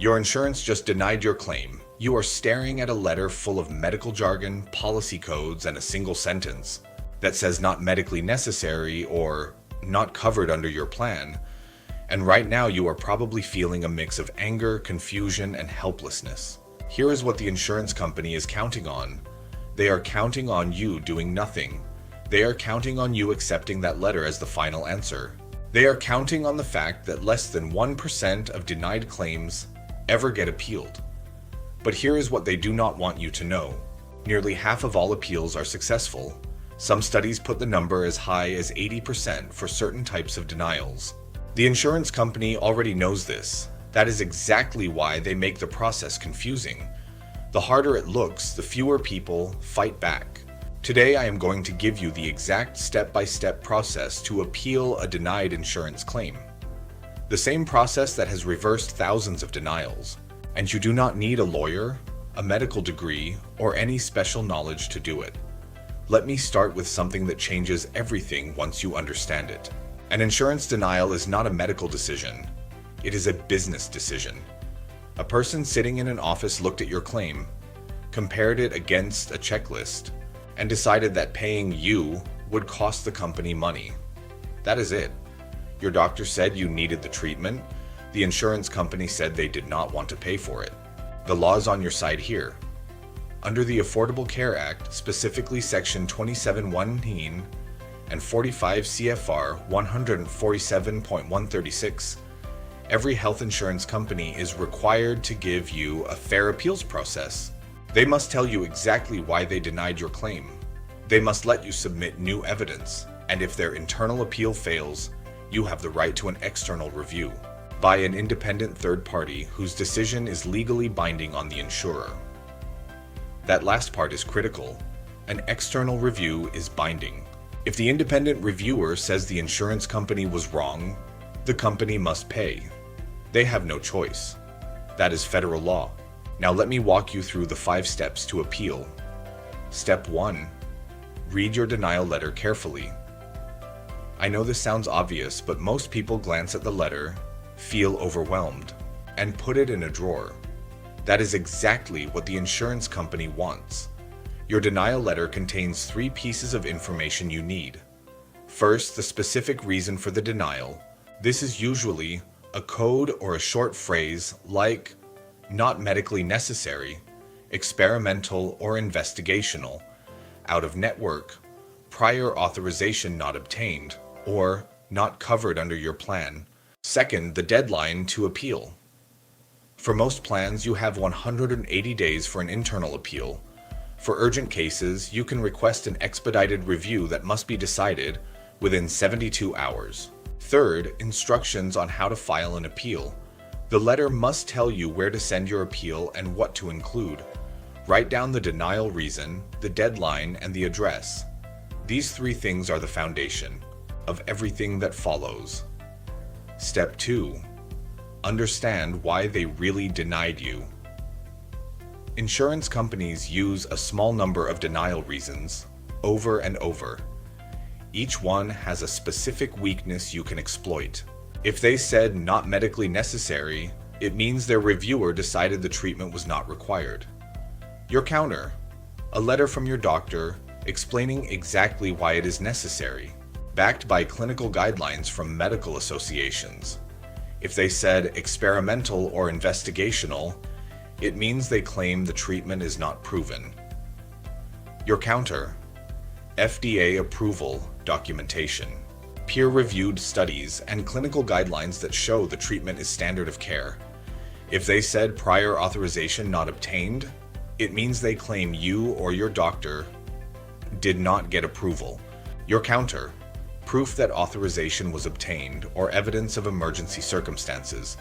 Your insurance just denied your claim. You are staring at a letter full of medical jargon, policy codes, and a single sentence that says not medically necessary or not covered under your plan. And right now you are probably feeling a mix of anger, confusion, and helplessness. Here is what the insurance company is counting on. They are counting on you doing nothing. They are counting on you accepting that letter as the final answer. They are counting on the fact that less than 1% of denied claims ever get appealed. But here is what they do not want you to know. Nearly half of all appeals are successful. Some studies put the number as high as 80% for certain types of denials. The insurance company already knows this. That is exactly why they make the process confusing. The harder it looks, the fewer people fight back. Today I am going to give you the exact step-by-step process to appeal a denied insurance claim. The same process that has reversed thousands of denials. And you do not need a lawyer, a medical degree, or any special knowledge to do it. Let me start with something that changes everything once you understand it. An insurance denial is not a medical decision. It is a business decision. A person sitting in an office looked at your claim, compared it against a checklist, and decided that paying you would cost the company money. That is it. Your doctor said you needed the treatment. The insurance company said they did not want to pay for it. The law is on your side here. Under the Affordable Care Act, specifically Section 27(1) and 45 CFR 147.136, every health insurance company is required to give you a fair appeals process. They must tell you exactly why they denied your claim. They must let you submit new evidence, and if their internal appeal fails, you have the right to an external review by an independent third party whose decision is legally binding on the insurer. That last part is critical. An external review is binding. If the independent reviewer says the insurance company was wrong, the company must pay. They have no choice. That is federal law. Now let me walk you through the 5 steps to appeal. Step 1. Read your denial letter carefully. I know this sounds obvious, but most people glance at the letter, feel overwhelmed, and put it in a drawer. That is exactly what the insurance company wants. Your denial letter contains 3 pieces of information you need. First, the specific reason for the denial. This is usually a code or a short phrase like not medically necessary, experimental or investigational, out of network, prior authorization not obtained, or not covered under your plan. Second, the deadline to appeal. For most plans, you have 180 days for an internal appeal. For urgent cases, you can request an expedited review that must be decided within 72 hours. Third, instructions on how to file an appeal. The letter must tell you where to send your appeal and what to include. Write down the denial reason, the deadline, and the address. These 3 things are the foundation of everything that follows. Step 2. Understand why they really denied you. Insurance companies use a small number of denial reasons over and over. Each one has a specific weakness you can exploit. If they said not medically necessary, it means their reviewer decided the treatment was not required. Your counter. A letter from your doctor explaining exactly why it is necessary, backed by clinical guidelines from medical associations. If they said experimental or investigational, it means they claim the treatment is not proven. Your counter. FDA approval documentation, peer-reviewed studies, and clinical guidelines that show the treatment is standard of care. If they said prior authorization not obtained, it means they claim you or your doctor did not get approval. Your counter. Proof that authorization was obtained or evidence of emergency circumstances.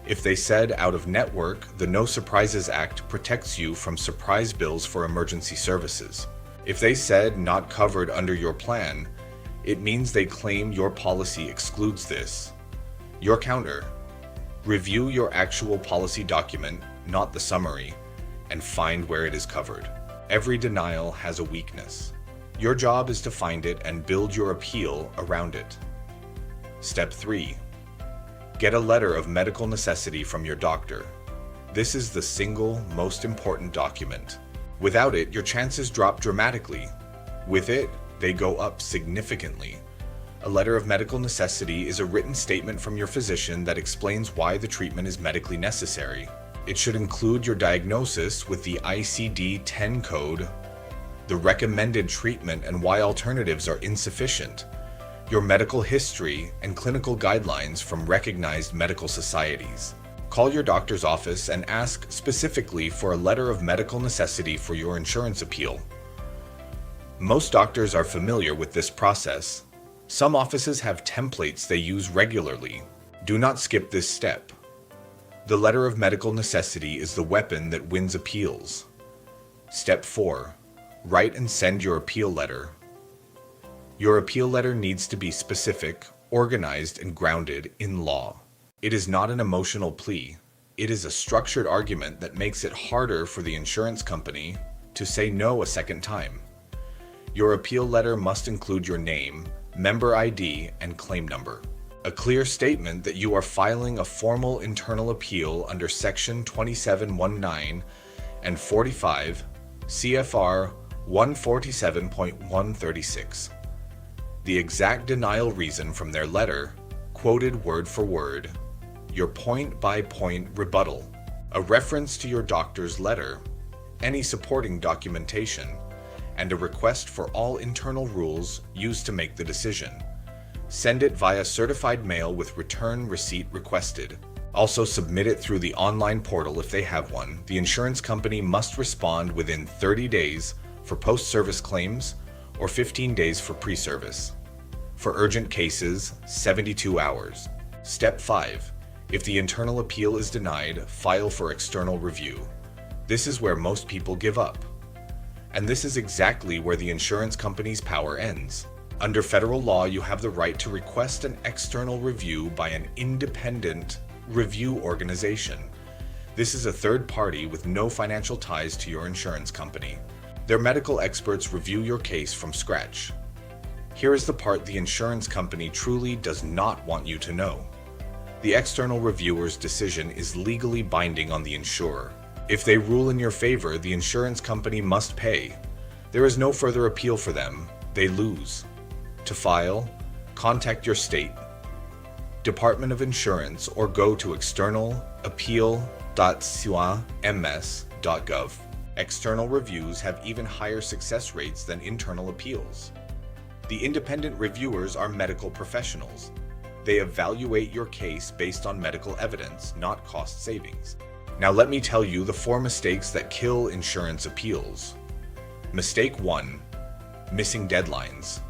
If they said out of network, the No Surprises Act protects you from surprise bills for emergency services. If they said not covered under your plan, it means they claim your policy excludes this. Your counter. Review your actual policy document, not the summary, and find where it is covered. Every denial has a weakness. Your job is to find it and build your appeal around it. Step 3. Get a letter of medical necessity from your doctor. This is the single most important document. Without it, your chances drop dramatically. With it, they go up significantly. A letter of medical necessity is a written statement from your physician that explains why the treatment is medically necessary. It should include your diagnosis with the ICD-10 code, the recommended treatment and why alternatives are insufficient, your medical history, and clinical guidelines from recognized medical societies. Call your doctor's office and ask specifically for a letter of medical necessity for your insurance appeal. Most doctors are familiar with this process. Some offices have templates they use regularly. Do not skip this step. The letter of medical necessity is the weapon that wins appeals. Step 4. Write and send your appeal letter. Your appeal letter needs to be specific, organized, and grounded in law. It is not an emotional plea. It is a structured argument that makes it harder for the insurance company to say no a second time. Your appeal letter must include your name, member ID, and claim number. A clear statement that you are filing a formal internal appeal under Section 2719 and 45 CFR 147.136. The exact denial reason from their letter, quoted word for word, your point-by-point rebuttal, a reference to your doctor's letter, any supporting documentation, and a request for all internal rules used to make the decision. Send it via certified mail with return receipt requested. Also submit it through the online portal if they have one. The insurance company must respond within 30 days for post-service claims or 15 days for pre-service. For urgent cases, 72 hours. Step 5. If the internal appeal is denied, file for external review. This is where most people give up. And this is exactly where the insurance company's power ends. Under federal law, you have the right to request an external review by an independent review organization. This is a third party with no financial ties to your insurance company. Their medical experts review your case from scratch. Here is the part the insurance company truly does not want you to know. The external reviewer's decision is legally binding on the insurer. If they rule in your favor, the insurance company must pay. There is no further appeal for them. They lose. To file, contact your state Department of Insurance or go to externalappeal.ms.gov. External reviews have even higher success rates than internal appeals. The independent reviewers are medical professionals. They evaluate your case based on medical evidence, not cost savings. Now let me tell you the 4 mistakes that kill insurance appeals. Mistake 1. Missing deadlines.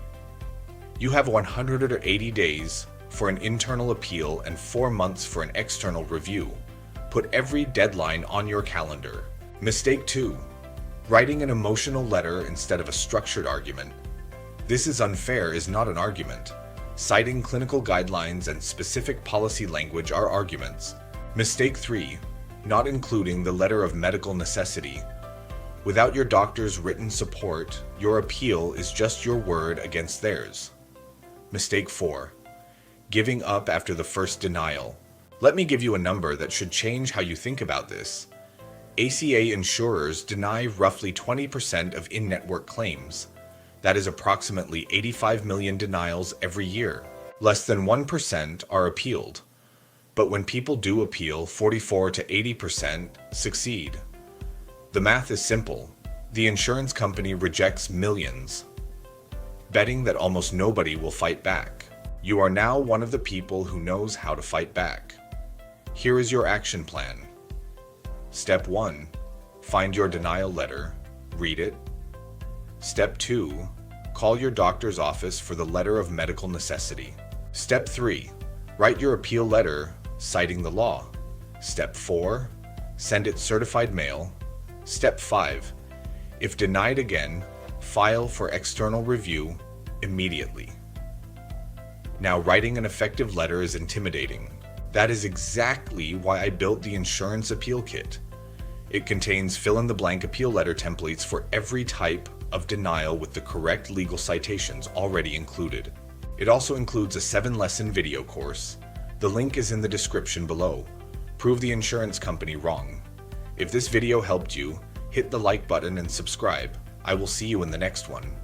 You have 180 days for an internal appeal and 4 months for an external review. Put every deadline on your calendar. Mistake 2. Writing an emotional letter instead of a structured argument. This is unfair is not an argument. Citing clinical guidelines and specific policy language are arguments. Mistake 3. Not including the letter of medical necessity. Without your doctor's written support, your appeal is just your word against theirs. Mistake 4. Giving up after the first denial. Let me give you a number that should change how you think about this. ACA insurers deny roughly 20% of in-network claims. That is approximately 85 million denials every year. Less than 1% are appealed. But when people do appeal, 44 to 80% succeed. The math is simple. The insurance company rejects millions, betting that almost nobody will fight back. You are now one of the people who knows how to fight back. Here is your action plan. Step 1. Find your denial letter. Read it. Step 2. Call your doctor's office for the letter of medical necessity. Step 3. Write your appeal letter citing the law. Step 4. Send it certified mail. Step 5. If denied again, file for external review immediately. Now, writing an effective letter is intimidating. That is exactly why I built the Insurance Appeal Kit. It contains fill-in-the-blank appeal letter templates for every type of denial with the correct legal citations already included. It also includes a 7-lesson video course. The link is in the description below. Prove the insurance company wrong. If this video helped you, hit the like button and subscribe. I will see you in the next one.